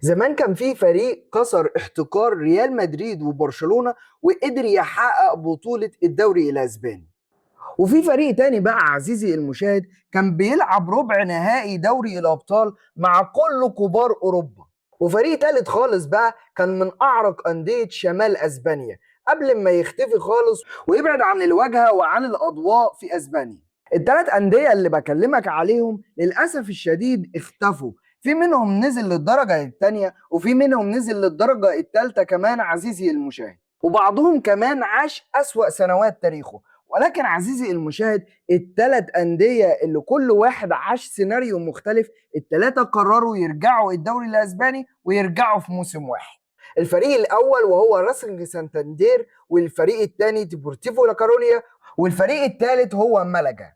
زمان كان في فريق كسر احتكار ريال مدريد وبرشلونة وقدر يحقق بطولة الدوري الاسباني. وفي فريق تاني بقى عزيزي المشاهد كان بيلعب ربع نهائي دوري الابطال مع كل كبار اوروبا. وفريق تالت خالص بقى كان من اعرق اندية شمال اسبانيا قبل ما يختفي خالص ويبعد عن الواجهة وعن الاضواء في اسبانيا. التلات أندية اللي بكلمك عليهم للأسف الشديد اختفوا. في منهم نزل للدرجة التانية وفي منهم نزل للدرجة التالتة كمان عزيزي المشاهد، وبعضهم كمان عاش أسوأ سنوات تاريخه. ولكن عزيزي المشاهد التلات أندية اللي كل واحد عاش سيناريو مختلف، التلاتة قرروا يرجعوا الدوري الأسباني ويرجعوا في موسم واحد. الفريق الأول وهو راسنج سانتاندير، والفريق الثاني ديبورتيفو لاكارونيا، والفريق الثالث هو مالاجا.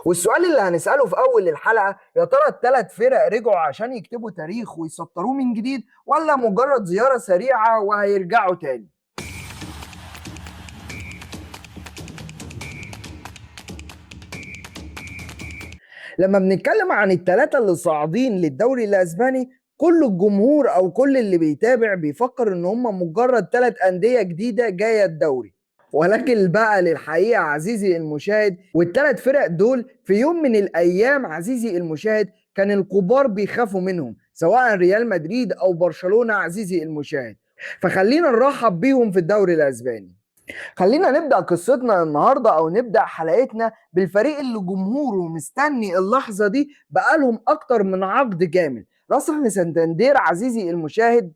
والسؤال اللي هنسأله في أول الحلقة، يا ترى الثلاث فرق رجعوا عشان يكتبوا تاريخ ويسطروه من جديد ولا مجرد زيارة سريعة وهيرجعوا تاني؟ لما بنتكلم عن الثلاثة اللي صاعدين للدوري الأسباني، كل الجمهور أو كل اللي بيتابع بيفكر إن هم مجرد ثلاث أندية جديدة جاية الدوري. ولكن بقى للحقيقة عزيزي المشاهد، والثلاث فرق دول في يوم من الأيام عزيزي المشاهد كان الكبار بيخافوا منهم، سواء ريال مدريد أو برشلونة عزيزي المشاهد. فخلينا نرحب بيهم في الدوري الأسباني. خلينا نبدأ قصتنا النهاردة أو نبدأ حلقتنا بالفريق اللي جمهوره مستني اللحظة دي بقالهم أكتر من عقد كامل، راسخ سانتاندير عزيزي المشاهد.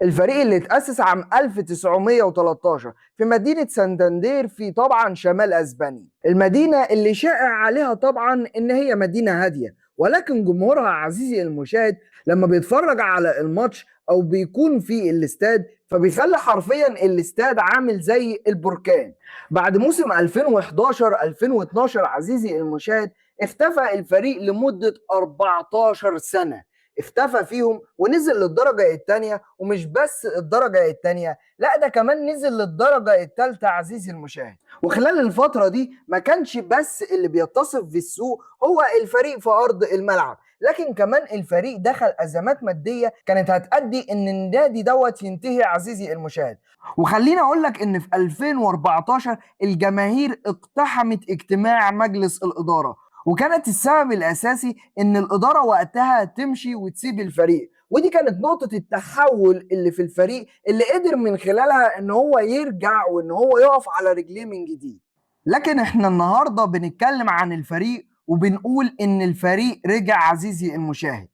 الفريق اللي اتأسس عام 1913 في مدينة سانتاندير في طبعا شمال أسبانيا، المدينة اللي شائع عليها طبعا إن هي مدينة هادية. ولكن جمهورها عزيزي المشاهد لما بيتفرج على الماتش أو بيكون في الاستاد فبيخلي حرفيا الاستاد عامل زي البركان. بعد موسم 2011 2012 عزيزي المشاهد اختفى الفريق لمدة 14 سنة، اختفى فيهم ونزل للدرجة الثانية. ومش بس الدرجة الثانية، لا ده كمان نزل للدرجة الثالثة عزيزي المشاهد. وخلال الفترة دي ما كانش بس اللي بيتصف في السوق هو الفريق في أرض الملعب، لكن كمان الفريق دخل أزمات مادية كانت هتأدي إن النادي دوت ينتهي عزيزي المشاهد. وخليني أقول لك إن في 2014 الجماهير اقتحمت اجتماع مجلس الإدارة، وكانت السبب الأساسي إن الإدارة وقتها تمشي وتسيب الفريق. ودي كانت نقطة التحول اللي في الفريق اللي قدر من خلالها إن هو يرجع وإن هو يقف على رجليه من جديد. لكن إحنا النهاردة بنتكلم عن الفريق وبنقول إن الفريق رجع عزيزي المشاهد.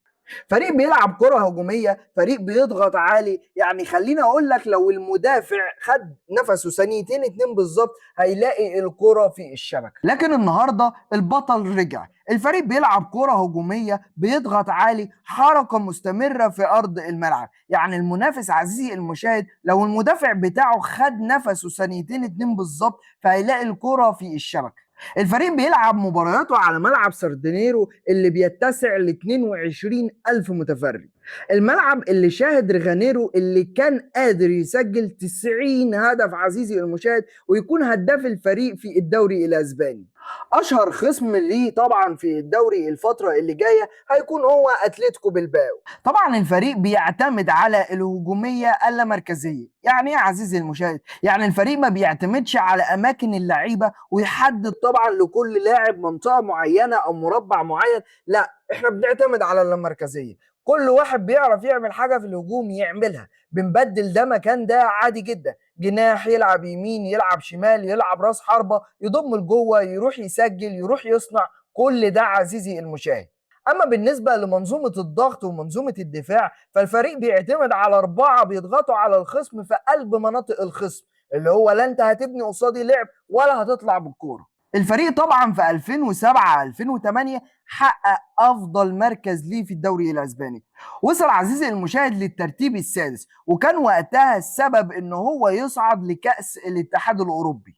فريق بيلعب كرة هجومية، فريق بيضغط عالي. يعني خليني اقول لك لو المدافع خد نفسه ثانيتين اتنين بالظبط هيلاقي الكرة في الشبكة. لكن النهاردة البطل رجع، الفريق بيلعب كرة هجومية بيضغط عالي، حركة مستمرة في ارض الملعب. يعني المنافس عزيزي المشاهد لو المدافع بتاعه خد نفسه ثانيتين اتنين بالظبط فهيلاقي الكرة في الشبكة. الفريق بيلعب مبارياته على ملعب ساردينيرو اللي بيتسع ل 22 ألف متفرج، الملعب اللي شاهد ريغانيرو اللي كان قادر يسجل 90 هدف عزيزي المشاهد ويكون هداف الفريق في الدوري الأسباني. أشهر خصم ليه طبعا في الدوري الفترة اللي جاية هيكون هو أتلتيكو بلباو. طبعا الفريق بيعتمد على الهجومية اللامركزية. يعني ايه يا عزيزي المشاهد؟ يعني الفريق ما بيعتمدش على اماكن اللعيبه ويحدد طبعا لكل لاعب منطقه معينه او مربع معين، لا احنا بنعتمد على اللامركزيه. كل واحد بيعرف يعمل حاجه في الهجوم يعملها، بنبدل ده مكان ده عادي جدا، جناح يلعب يمين يلعب شمال يلعب راس حربه يضم لجوه يروح يسجل يروح يصنع، كل ده عزيزي المشاهد. اما بالنسبه لمنظومه الضغط ومنظومه الدفاع فالفريق بيعتمد على اربعه بيضغطوا على الخصم في قلب مناطق الخصم، اللي هو لا انت هتبني قصادي لعب ولا هتطلع بالكوره. الفريق طبعا في 2007 2008 حقق افضل مركز ليه في الدوري الاسباني، وصل عزيزي المشاهد للترتيب السادس، وكان وقتها السبب ان هو يصعد لكأس الاتحاد الاوروبي.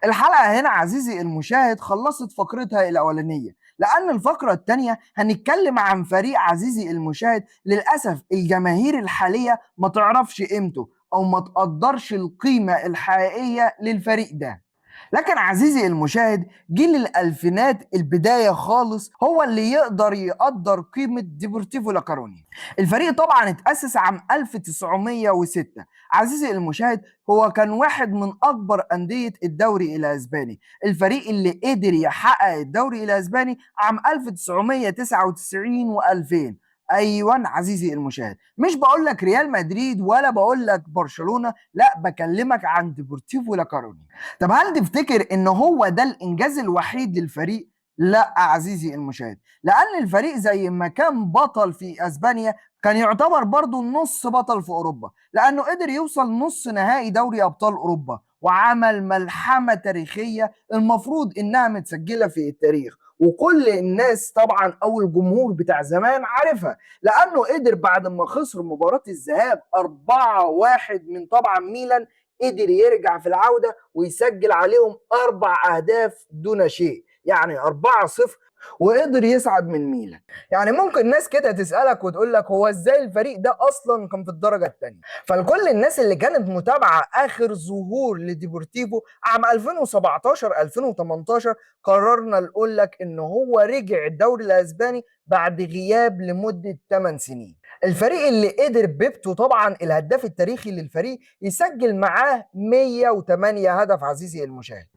الحلقة هنا عزيزي المشاهد خلصت فقرتها الأولانية، لأن الفقرة الثانية هنتكلم عن فريق عزيزي المشاهد للأسف الجماهير الحالية ما تعرفش قيمته أو ما تقدرش القيمة الحقيقية للفريق ده. لكن عزيزي المشاهد، جيل الألفينات البداية خالص هو اللي يقدر يقدر قيمة ديبورتيفو لاكارونيا. الفريق طبعا اتأسس عام 1906. عزيزي المشاهد، هو كان واحد من أكبر أندية الدوري الأسباني. الفريق اللي قدر يحقق الدوري الأسباني عام 1999 و2000. ايوه عزيزي المشاهد، مش بقول لك ريال مدريد ولا بقول لك برشلونة، لا بكلمك عن ديبورتيفو لاكارونيا. طب هل تفتكر ان هو ده الانجاز الوحيد للفريق؟ لا عزيزي المشاهد، لان الفريق زي ما كان بطل في اسبانيا كان يعتبر برضو نص بطل في اوروبا، لانه قدر يوصل نص نهائي دوري ابطال اوروبا وعمل ملحمة تاريخية المفروض انها متسجلة في التاريخ، وكل الناس طبعا او الجمهور بتاع زمان عارفها، لانه قدر بعد ما خسر مباراة الذهاب 4-1 من طبعا ميلان، قدر يرجع في العودة ويسجل عليهم 4 أهداف دون شيء، يعني 4-0، وقدر يصعد من ميلان. يعني ممكن ناس كده تسألك وتقول لك هو ازاي الفريق ده اصلا كان في الدرجة الثانية؟ فلكل الناس اللي كانت متابعة اخر ظهور لديبورتيفو عام 2017 2018 قررنا نقول لك ان هو رجع الدوري الاسباني بعد غياب لمدة 8 سنين. الفريق اللي قدر بيبتو طبعا الهداف التاريخي للفريق يسجل معاه 108 هدف عزيزي المشاهد.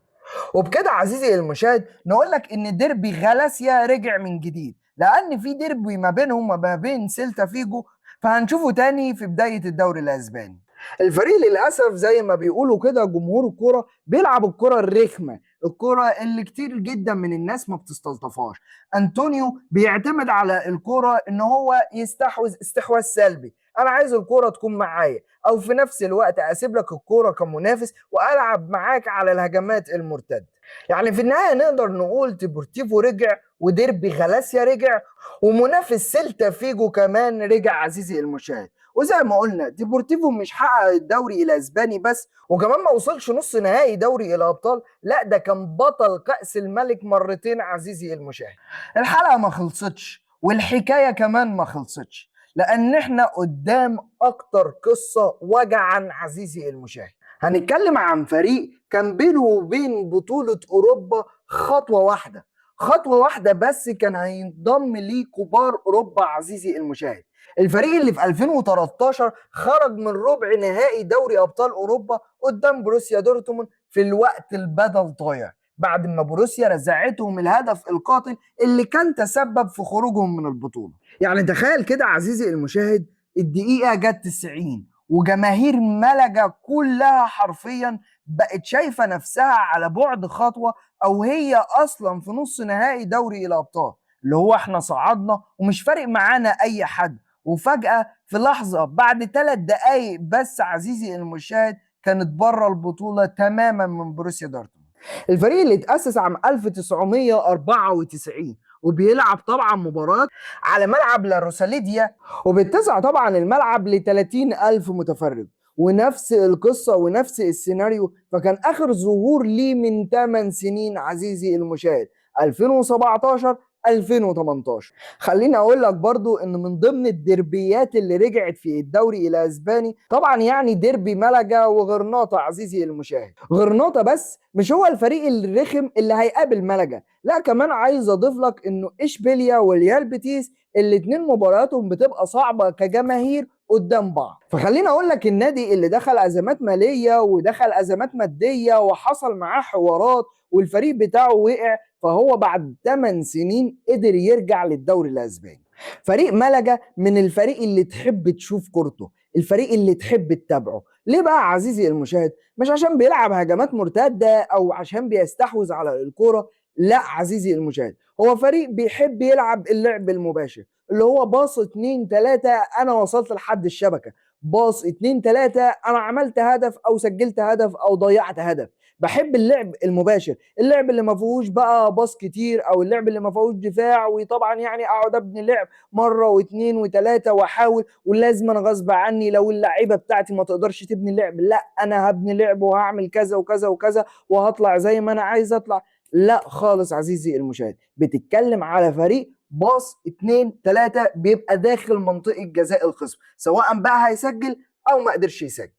وبكده عزيزي المشاهد نقول لك ان ديربي غالاسيا رجع من جديد، لان في ديربي ما بينهم وما بين سيلتا فيجو، فهنشوفه تاني في بداية الدوري الاسباني. الفريق للاسف زي ما بيقولوا كده جمهور الكوره بيلعب الكره الرخمه، الكره اللي كتير جدا من الناس ما بتستلطفهاش. انطونيو بيعتمد على الكره ان هو يستحوذ استحواذ سلبي، انا عايز الكره تكون معايا، او في نفس الوقت اسيب لك الكره كمنافس والعب معاك على الهجمات المرتده. يعني في النهايه نقدر نقول ديبورتيفو رجع، وديربي غالاسيا رجع، ومنافس سيلتا فيجو كمان رجع عزيزي المشاهد. وزي ما قلنا ديبورتيفو مش حقق الدوري الاسباني بس، وكمان ما وصلش نص نهائي دوري الابطال، لا ده كان بطل كأس الملك مرتين عزيزي المشاهد. الحلقة ما خلصتش والحكاية كمان ما خلصتش، لان احنا قدام اكتر قصة وجعا عزيزي المشاهد. هنتكلم عن فريق كان بينه وبين بطولة اوروبا خطوة واحدة، خطوة واحدة بس كان هينضم ليه كبار اوروبا عزيزي المشاهد. الفريق اللي في 2013 خرج من ربع نهائي دوري ابطال اوروبا قدام بروسيا دورتموند في الوقت البدل ضايع، بعد ما بروسيا رزعتهم الهدف القاتل اللي كان تسبب في خروجهم من البطولة. يعني تخيل كده عزيزي المشاهد، الدقيقة جت 90 وجماهير ملقا كلها حرفيا بقت شايفة نفسها على بعد خطوة، او هي اصلا في نص نهائي دوري الابطال اللي هو احنا صعدنا ومش فارق معانا اي حد. وفجأة في لحظة بعد 3 دقايق بس عزيزي المشاهد كانت بره البطولة تماما من بروسيا دورتموند. الفريق اللي اتأسس عام 1994 وبيلعب طبعا مباراة على ملعب لاروساليديا، وبيتسع طبعا الملعب ل 30 ألف متفرج، ونفس القصة ونفس السيناريو. فكان آخر ظهور ليه من 8 سنين عزيزي المشاهد 2017 2018. خليني اقول لك برضو ان من ضمن الدربيات اللي رجعت في الدوري الاسباني طبعا يعني ديربي ملقا وغرناطة عزيزي المشاهد. غرناطة بس مش هو الفريق الرخم اللي هيقابل ملقا، لا كمان عايز اضيف لك انه اشبيليا وريال بيتيس الاتنين مبارياتهم بتبقى صعبة كجماهير قدام بعض. فخليني اقول لك النادي اللي دخل ازمات مالية ودخل ازمات مادية وحصل معاه حوارات والفريق بتاعه وقع، فهو بعد 8 سنين قدر يرجع للدوري الاسباني. فريق ملقا من الفريق اللي تحب تشوف كورته، الفريق اللي تحب تتابعه. ليه بقى عزيزي المشاهد؟ مش عشان بيلعب هجمات مرتدة او عشان بيستحوذ على الكورة، لا عزيزي المشاهد، هو فريق بيحب يلعب اللعب المباشر اللي هو باص 2-3 انا وصلت لحد الشبكة، باص 2-3 انا عملت هدف او سجلت هدف او ضيعت هدف. بحب اللعب المباشر، اللعب اللي ما فيهوش بقى باص كتير او اللعب اللي ما فيهوش دفاع، وطبعا يعني اقعد ابني لعب مره واثنين وثلاثه واحاول ولازم انا غصب عني لو اللعيبه بتاعتي ما تقدرش تبني لعب، لا انا هبني لعب وهعمل كذا وكذا وكذا وهطلع زي ما انا عايز اطلع. لا خالص عزيزي المشاهد، بتتكلم على فريق باص 2-3 بيبقى داخل منطقه جزاء الخصم، سواء بقى هيسجل او ما قدرش يسجل.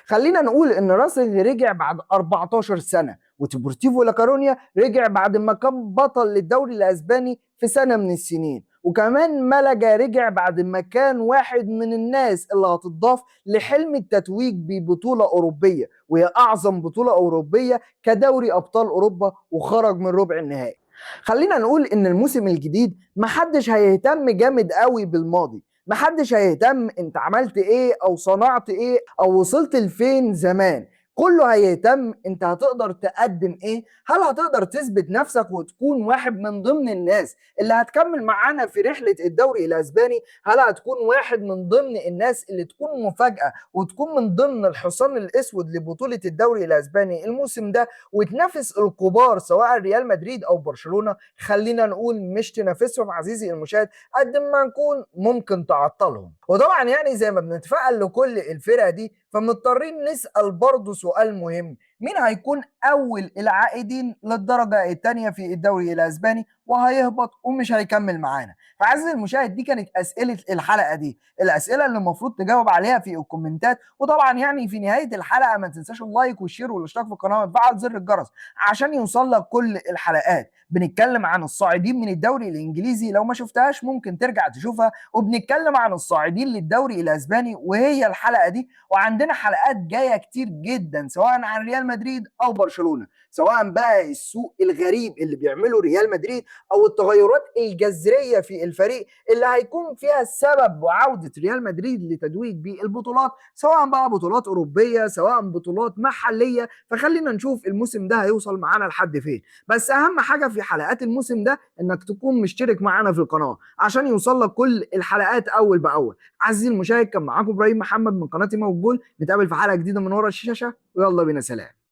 خلينا نقول ان راسل رجع بعد 14 سنه وديبورتيفو لاكارونيا رجع بعد ما كان بطل للدوري الاسباني في سنة من السنين، وكمان ملقا رجع بعد ما كان واحد من الناس اللي هتضاف لحلم التتويج ببطولة أوروبية، وهي أعظم بطولة أوروبية كدوري أبطال أوروبا، وخرج من ربع النهائي. خلينا نقول إن الموسم الجديد محدش هيهتم جامد قوي بالماضي، محدش هيهتم انت عملت ايه او صنعت ايه او وصلت لفين زمان، كله هيهتم انت هتقدر تقدم ايه، هل هتقدر تثبت نفسك وتكون واحد من ضمن الناس اللي هتكمل معانا في رحلة الدوري الاسباني، هل هتكون واحد من ضمن الناس اللي تكون مفاجأة وتكون من ضمن الحصان الاسود لبطولة الدوري الاسباني الموسم ده وتنافس الكبار سواء ريال مدريد او برشلونة. خلينا نقول مش تنافسهم عزيزي المشاهد قد ما نكون ممكن تعطلهم. وطبعا يعني زي ما بنتفائل لكل الفرق دي، فمضطرين نسأل برضه سؤال مهم: مين هيكون اول العائدين للدرجة الثانية في الدوري الاسباني وهيهبط ومش هيكمل معانا؟ فعزيزي المشاهد دي كانت اسئلة الحلقة دي، الاسئلة اللي المفروض تجاوب عليها في الكومنتات. وطبعا يعني في نهاية الحلقة ما تنساش اللايك والشير والاشتراك في القناة وتفعل زر الجرس عشان يوصل لك كل الحلقات. بنتكلم عن الصاعدين من الدوري الانجليزي، لو ما شفتهاش ممكن ترجع تشوفها، وبنتكلم عن الصاعدين للدوري الاسباني وهي الحلقه دي. وعندنا حلقات جايه كتير جدا سواء عن ريال مدريد او برشلونه، سواء بقى السوق الغريب اللي بيعمله ريال مدريد او التغيرات الجذريه في الفريق اللي هيكون فيها السبب وعوده ريال مدريد لتتويج بالبطولات، سواء بقى بطولات اوروبيه سواء بطولات محليه. فخلينا نشوف الموسم ده هيوصل معانا لحد فين. بس اهم حاجه في حلقات الموسم ده انك تكون مشترك معانا في القناه عشان يوصل لك كل الحلقات اول باول. عزيزي المشاهد كان معاكم ابراهيم محمد من قناه موجود، نتقابل في حلقه جديده من ورا الشاشه، ويلا بينا سلام.